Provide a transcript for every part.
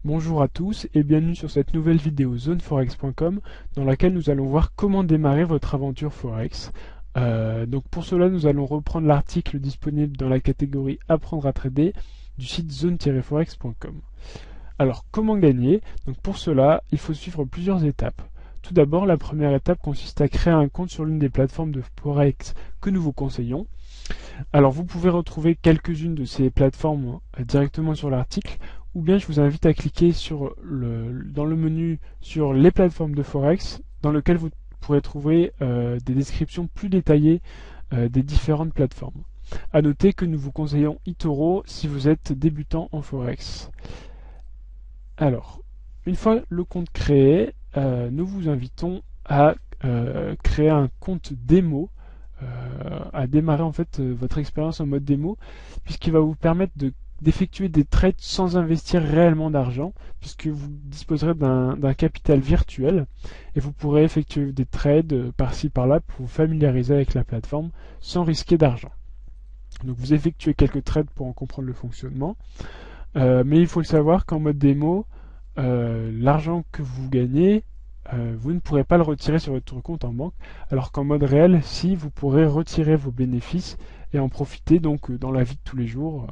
Bonjour à tous et bienvenue sur cette nouvelle vidéo zoneforex.com dans laquelle nous allons voir comment démarrer votre aventure Forex. Donc pour cela nous allons reprendre l'article disponible dans la catégorie Apprendre à trader du site zone-forex.com. Alors comment gagner? Donc pour cela il faut suivre plusieurs étapes. Tout d'abord la première étape consiste à créer un compte sur l'une des plateformes de Forex que nous vous conseillons. Alors vous pouvez retrouver quelques-unes de ces plateformes directement sur l'article, ou bien je vous invite à cliquer dans le menu sur les plateformes de Forex, dans lequel vous pourrez trouver des descriptions plus détaillées des différentes plateformes. A noter que nous vous conseillons eToro si vous êtes débutant en Forex. Alors, une fois le compte créé, nous vous invitons à créer un compte démo, à démarrer en fait votre expérience en mode démo, puisqu'il va vous permettre d'effectuer des trades sans investir réellement d'argent, puisque vous disposerez d'un capital virtuel et vous pourrez effectuer des trades par-ci par-là pour vous familiariser avec la plateforme sans risquer d'argent. Donc vous effectuez quelques trades pour en comprendre le fonctionnement, mais il faut le savoir qu'en mode démo, l'argent que vous gagnez, vous ne pourrez pas le retirer sur votre compte en banque, alors qu'en mode réel, si, vous pourrez retirer vos bénéfices et en profiter donc dans la vie de tous les jours.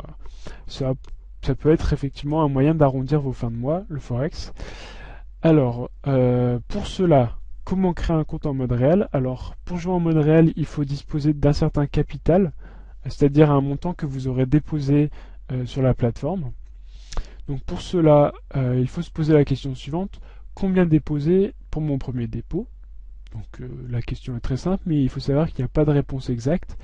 Ça peut être effectivement un moyen d'arrondir vos fins de mois, le Forex. Alors, pour cela, comment créer un compte en mode réel? Alors, pour jouer en mode réel, il faut disposer d'un certain capital, c'est-à-dire un montant que vous aurez déposé sur la plateforme. Donc pour cela, il faut se poser la question suivante: combien déposer pour mon premier dépôt? Donc la question est très simple, mais il faut savoir qu'il n'y a pas de réponse exacte.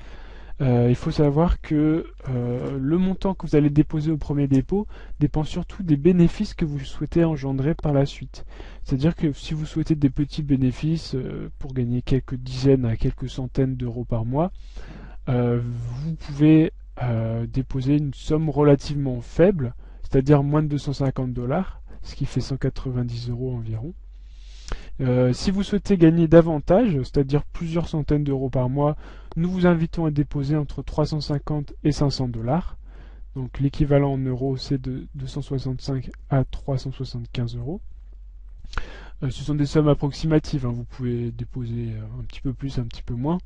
Il faut savoir que le montant que vous allez déposer au premier dépôt dépend surtout des bénéfices que vous souhaitez engendrer par la suite. C'est-à-dire que si vous souhaitez des petits bénéfices pour gagner quelques dizaines à quelques centaines d'euros par mois, vous pouvez déposer une somme relativement faible, c'est-à-dire moins de 250 $, ce qui fait 190 € environ. Si vous souhaitez gagner davantage, c'est-à-dire plusieurs centaines d'euros par mois, nous vous invitons à déposer entre 350 et 500 $. Donc l'équivalent en euros, c'est de 265 à 375 €. Ce sont des sommes approximatives, hein. Vous pouvez déposer un petit peu plus, un petit peu moins.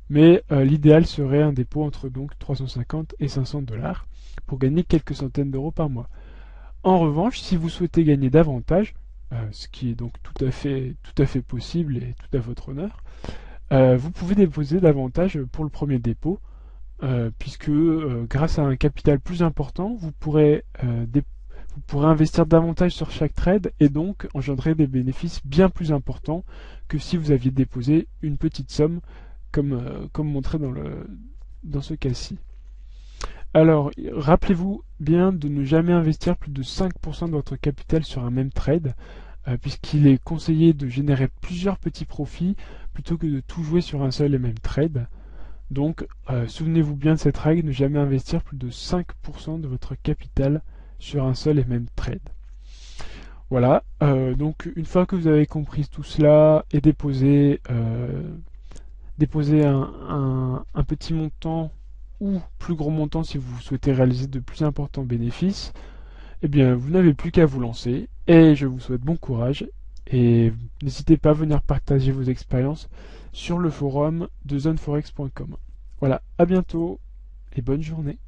Mais l'idéal serait un dépôt entre donc 350 et 500 $ pour gagner quelques centaines d'euros par mois. En revanche, si vous souhaitez gagner davantage, ce qui est donc tout à fait possible et tout à votre honneur, vous pouvez déposer davantage pour le premier dépôt, puisque grâce à un capital plus important, vous pourrez investir davantage sur chaque trade et donc engendrer des bénéfices bien plus importants que si vous aviez déposé une petite somme comme montré dans ce cas-ci. Alors, rappelez-vous bien de ne jamais investir plus de 5% de votre capital sur un même trade, puisqu'il est conseillé de générer plusieurs petits profits plutôt que de tout jouer sur un seul et même trade. Donc, souvenez-vous bien de cette règle: ne jamais investir plus de 5% de votre capital sur un seul et même trade. Voilà, donc une fois que vous avez compris tout cela et déposé un petit montant ou plus gros montant si vous souhaitez réaliser de plus importants bénéfices, eh bien vous n'avez plus qu'à vous lancer et je vous souhaite bon courage et n'hésitez pas à venir partager vos expériences sur le forum de zoneforex.com. Voilà, à bientôt et bonne journée.